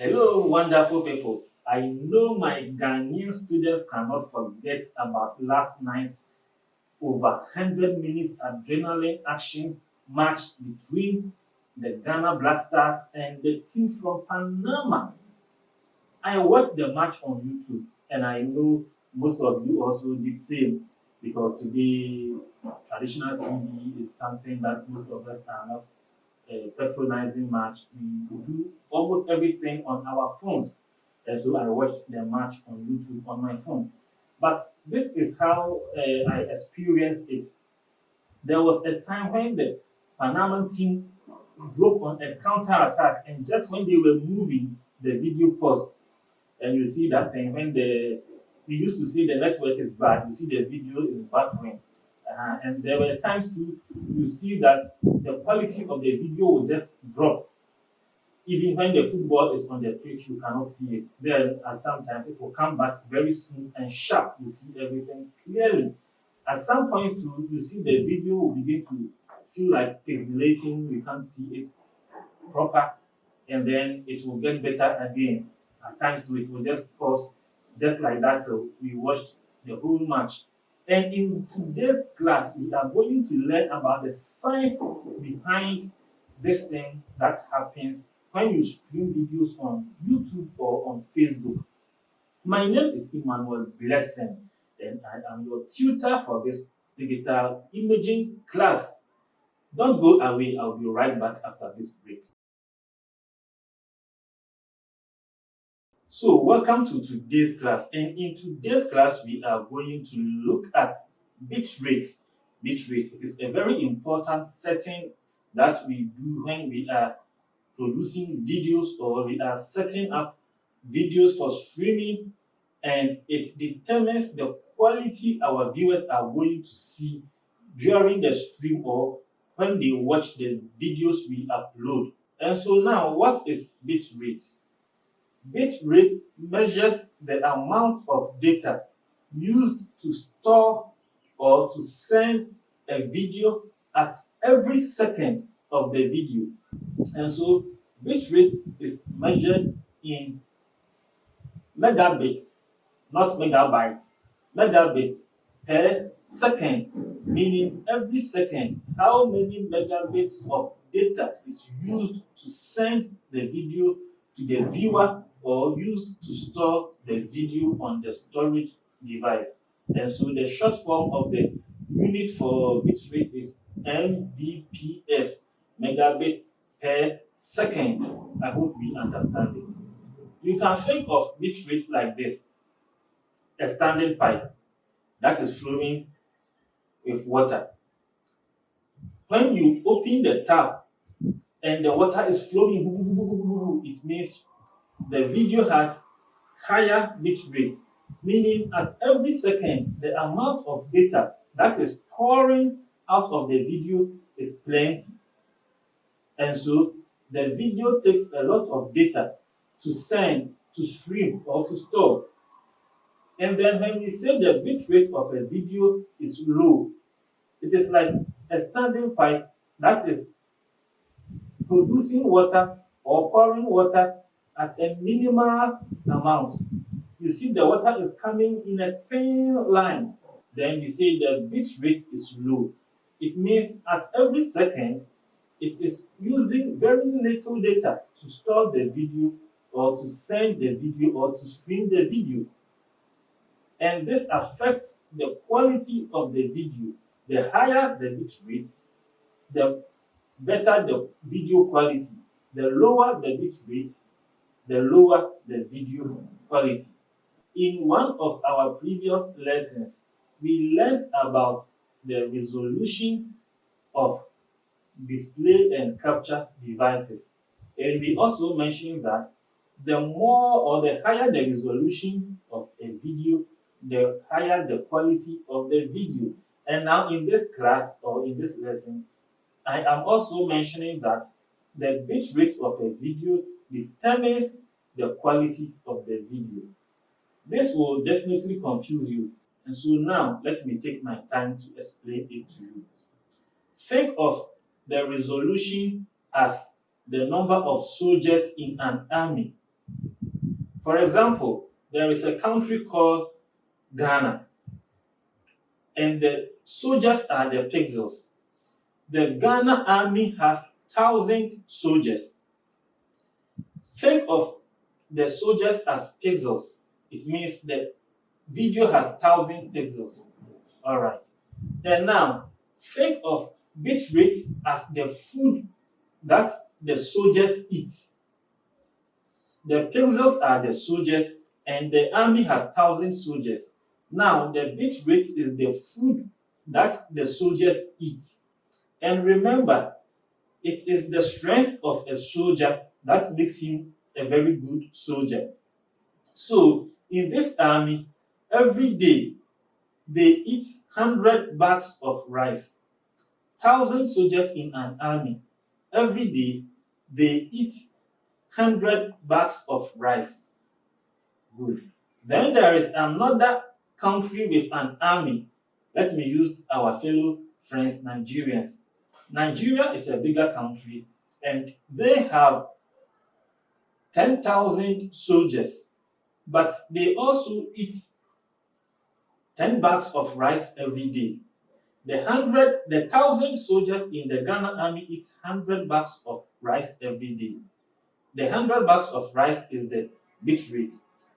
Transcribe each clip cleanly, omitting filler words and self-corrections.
Hello, wonderful people. I know my Ghanaian students cannot forget about last night's over 100 minutes adrenaline action match between the Ghana Black Stars and the team from Panama. I watched the match on YouTube and I know most of you also did same because today traditional TV is something that most of us are not patronizing much. We do almost everything on our phones. And so I watched the match on YouTube on my phone. But this is how I experienced it. There was a time when the Panama team broke on a counter attack, and just when they were moving, the video paused. And you see that thing when we used to say the network is bad, you see the video is buffering. And there were times too, you see that the quality of the video will just drop. Even when the football is on the pitch, you cannot see it. Then, sometimes it will come back very smooth and sharp. You see everything clearly. At some point, too, you see the video will begin to feel like pixelating. You can't see it proper, and then it will get better again. At times, too, it will just pause, just like that. We watched the whole match. And in today's class, we are going to learn about the science behind this thing that happens when you stream videos on YouTube or on Facebook. My name is Emmanuel Blessing, and I am your tutor for this digital imaging class. Don't go away, I'll be right back after this break. So, welcome to today's class. And in today's class, we are going to look at bitrate. Bitrate, it is a very important setting that we do when we are producing videos or we are setting up videos for streaming, and it determines the quality our viewers are going to see during the stream or when they watch the videos we upload. And so now, what is bitrate? Bitrate measures the amount of data used to store or to send a video at every second of the video. And so bitrate is measured in megabits, not megabytes, megabits per second, meaning every second how many megabits of data is used to send the video to the viewer or used to store the video on the storage device. And so the short form of the unit for bitrate is Mbps, megabits per second. I hope we understand it. You can think of bitrate like this: a standing pipe that is flowing with water. When you open the tap and the water is flowing, it means the video has higher bitrate, meaning at every second the amount of data that is pouring out of the video is plenty. And so the video takes a lot of data to send, to stream, or to store. And then when we say the bitrate of a video is low, it is like a standing pipe that is producing water or pouring water at a minimal amount. You see the water is coming in a thin line. Then we say the bitrate is low. It means at every second, it is using very little data to store the video or to send the video or to stream the video. And this affects the quality of the video. The higher the bitrate, the better the video quality. The lower the bitrate, the lower the video quality. In one of our previous lessons, we learned about the resolution of display and capture devices. And we also mentioned that the more or the higher the resolution of a video, the higher the quality of the video. And now in this class or in this lesson, I am also mentioning that the bitrate of a video determines the quality of the video. This will definitely confuse you. And so now let me take my time to explain it to you. Think of the resolution as the number of soldiers in an army. For example, there is a country called Ghana, and the soldiers are the pixels. The Ghana army has 1,000 soldiers. Think of the soldiers as pixels. It means the video has 1,000 pixels. Alright. And now, think of bitrate as the food that the soldiers eat. The pixels are the soldiers, and the army has 1,000 soldiers. Now, the bitrate is the food that the soldiers eat. And remember, it is the strength of a soldier that makes him a very good soldier. So, in this army, every day they eat 100 bags of rice. 1,000 soldiers in an army, every day they eat 100 bags of rice. Good. Then there is another country with an army. Let me use our fellow friends, Nigerians. Nigeria is a bigger country, and they have 10,000 soldiers, but they also eat 10 bags of rice every day. The 1,000 soldiers in the Ghana army eat 100 bags of rice every day. The 100 bags of rice is the bitrate.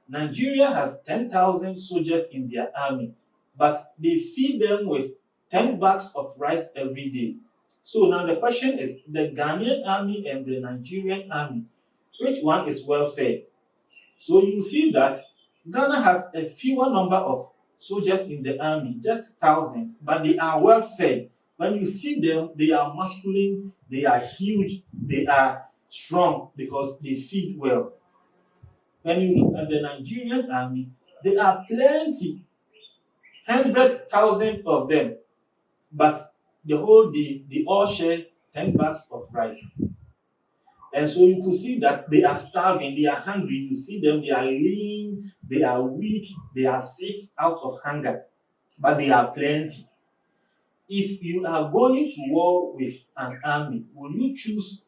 Nigeria has 10,000 soldiers in their army, but they feed them with 10 bags of rice every day. So now the question is, the Ghanaian army and the Nigerian army, which one is well fed? So you see that Ghana has a fewer number of soldiers in the army, just 1,000, but they are well fed. When you see them, they are masculine, they are huge, they are strong because they feed well. When you look at the Nigerian army, there are plenty, 100,000 of them, but the whole day they all share 10 bags of rice. And so you could see that they are starving, they are hungry. You see them, they are lean, they are weak, they are sick out of hunger, but they are plenty. If you are going to war with an army, will you choose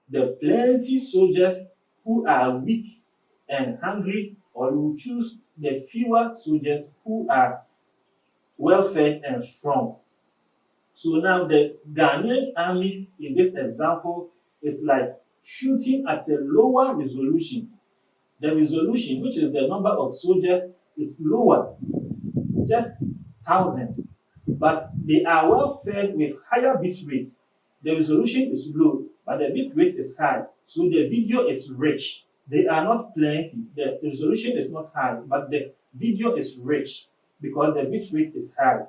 the plenty soldiers who are weak and hungry, or you will choose the fewer soldiers who are well fed and strong? So now the Ghanaian army in this example is like shooting at a lower resolution. The resolution, which is the number of soldiers, is lower, just 1,000. But they are well fed with higher bit rate. The resolution is low, but the bit rate is high. So the video is rich. They are not plenty. The resolution is not high, but the video is rich because the bit rate is high.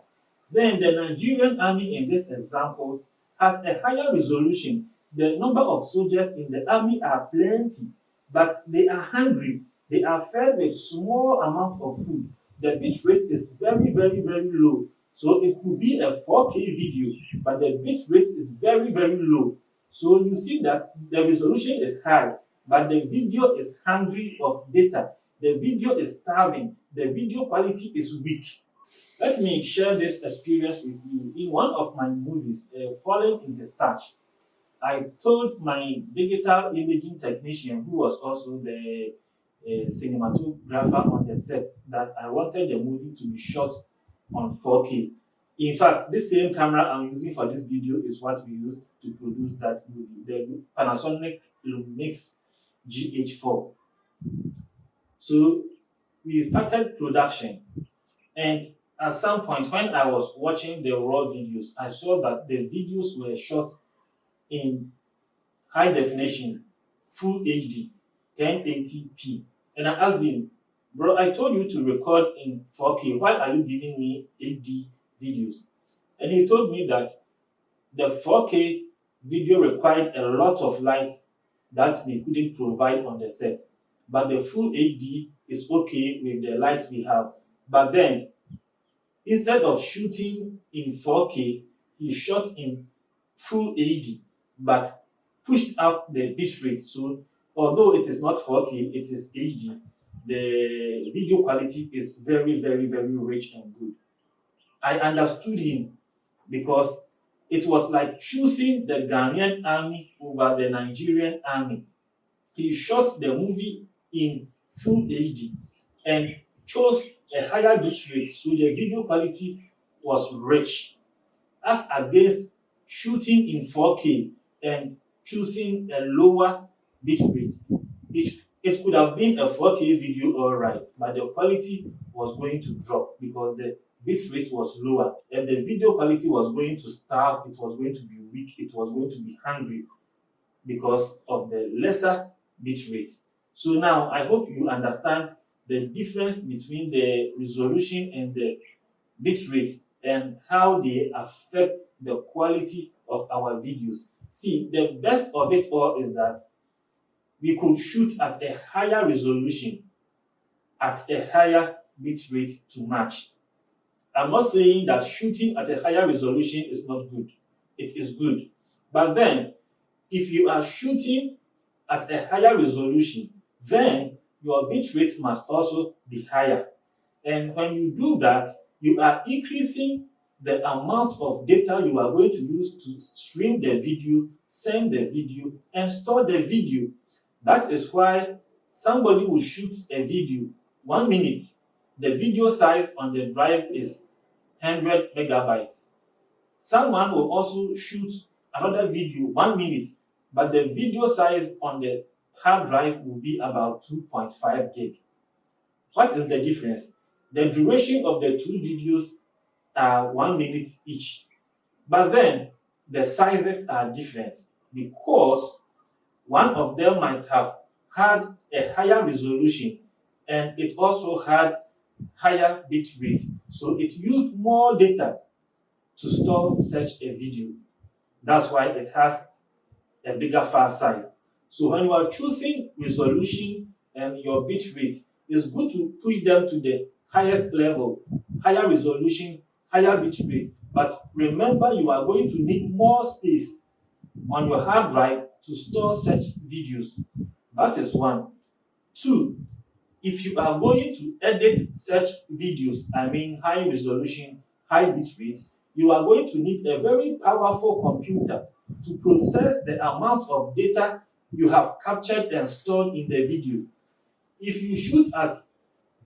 Then the Nigerian army in this example has a higher resolution. The number of soldiers in the army are plenty, but they are hungry. They are fed with small amount of food. The bit rate is very, very, very low. So it could be a 4K video, but the bit rate is very, very low. So you see that the resolution is high, but the video is hungry of data. The video is starving. The video quality is weak. Let me share this experience with you. In one of my movies, Falling in the Starch, I told my digital imaging technician, who was also the cinematographer on the set, that I wanted the movie to be shot on 4K. In fact, this same camera I'm using for this video is what we used to produce that movie, the Panasonic Lumix GH4. So we started production, and at some point when I was watching the raw videos, I saw that the videos were shot in high definition, full HD, 1080p. And I asked him, bro, I told you to record in 4K. Why are you giving me HD videos? And he told me that the 4K video required a lot of light that we couldn't provide on the set. But the full HD is okay with the light we have. But then, instead of shooting in 4K, he shot in full HD, but pushed up the bitrate. So although it is not 4K, it is HD, the video quality is very, very, very rich and good. I understood him because it was like choosing the Ghanaian army over the Nigerian army. He shot the movie in full HD and chose a higher bitrate, so the video quality was rich, as against shooting in 4K and choosing a lower bitrate. It could have been a 4K video, all right, but the quality was going to drop because the bitrate was lower and the video quality was going to starve, it was going to be weak, it was going to be hungry because of the lesser bitrate. So now I hope you understand the difference between the resolution and the bitrate and how they affect the quality of our videos. See, the best of it all is that we could shoot at a higher resolution, at a higher bitrate to match. I'm not saying that shooting at a higher resolution is not good. It is good. But then, if you are shooting at a higher resolution, then your bitrate must also be higher. And when you do that, you are increasing the amount of data you are going to use to stream the video, send the video, and store the video. That is why somebody will shoot a video 1 minute. The video size on the drive is 100 megabytes. Someone will also shoot another video 1 minute, but the video size on the hard drive will be about 2.5 gig. What is the difference? The duration of the two videos are 1 minute each, but then the sizes are different because one of them might have had a higher resolution and it also had higher bitrate, so it used more data to store such a video. That's why it has a bigger file size. So when you are choosing resolution and your bitrate, it's good to push them to the highest level, higher resolution, higher bitrate. But remember, you are going to need more space on your hard drive to store such videos. That is one. Two, if you are going to edit such videos, I mean high resolution, high bitrate, you are going to need a very powerful computer to process the amount of data you have captured and stored in the video. If you shoot at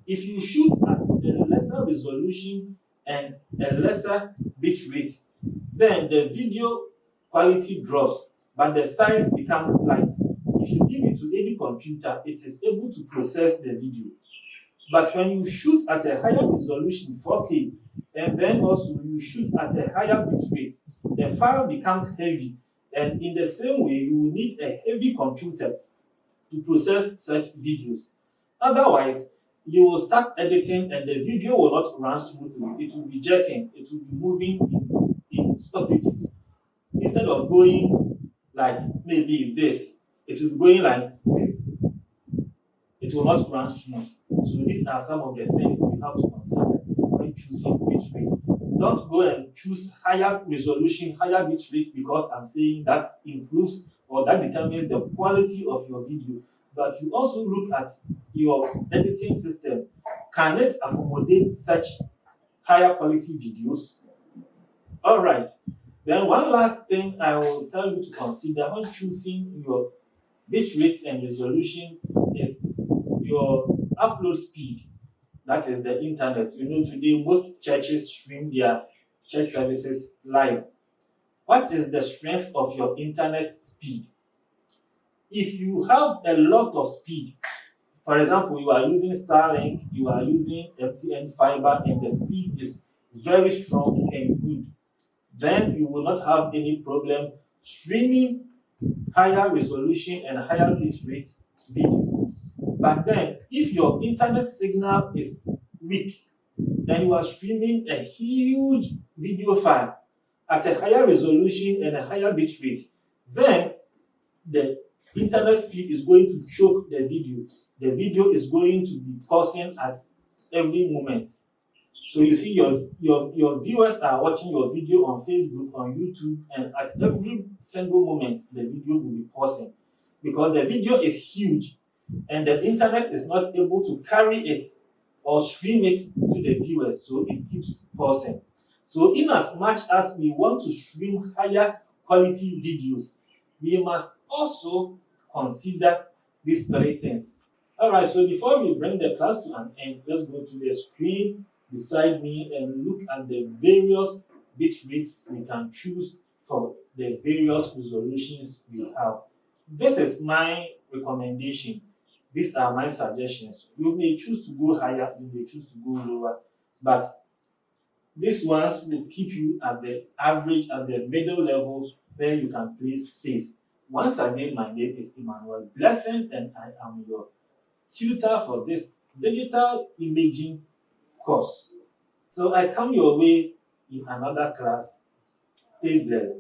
a lesser resolution and a lesser bitrate, then the video quality drops, but the size becomes light. If you give it to any computer, it is able to process the video. But when you shoot at a higher resolution, 4K, and then also you shoot at a higher bitrate, the file becomes heavy. And in the same way, you will need a heavy computer to process such videos. Otherwise, you will start editing and the video will not run smoothly. It will be jerking. It will be moving in stoppages. Instead of going like maybe this, it will be going like this. It will not run smooth. So these are some of the things we have to consider when choosing bitrate. Don't go and choose higher resolution, higher bitrate because I'm saying that improves or that determines the quality of your video. But you also look at your editing system. Can it accommodate such higher quality videos? All right. Then one last thing I will tell you to consider when choosing your bitrate and resolution is your upload speed. That is the internet. You know, today most churches stream their church services live. What is the strength of your internet speed? If you have a lot of speed, for example, you are using Starlink, you are using MTN fiber, and the speed is very strong and good, then you will not have any problem streaming higher resolution and higher bitrate video. But then, if your internet signal is weak and you are streaming a huge video file at a higher resolution and a higher bitrate, then the internet speed is going to choke the video. The video is going to be pausing at every moment. So you see your viewers are watching your video on Facebook, on YouTube, and at every single moment the video will be pausing because the video is huge and the internet is not able to carry it or stream it to the viewers, so it keeps pausing. So in as much as we want to stream higher quality videos, we must also consider these three things. Alright, so before we bring the class to an end, let's go to the screen beside me and look at the various bit rates we can choose for the various resolutions we have. This is my recommendation. These are my suggestions. You may choose to go higher, you may choose to go lower, but these ones will keep you at the average, at the middle level where you can play safe. Once again, my name is Emmanuel Blessing and I am your tutor for this digital imaging course. So I come your way in another class. Stay blessed.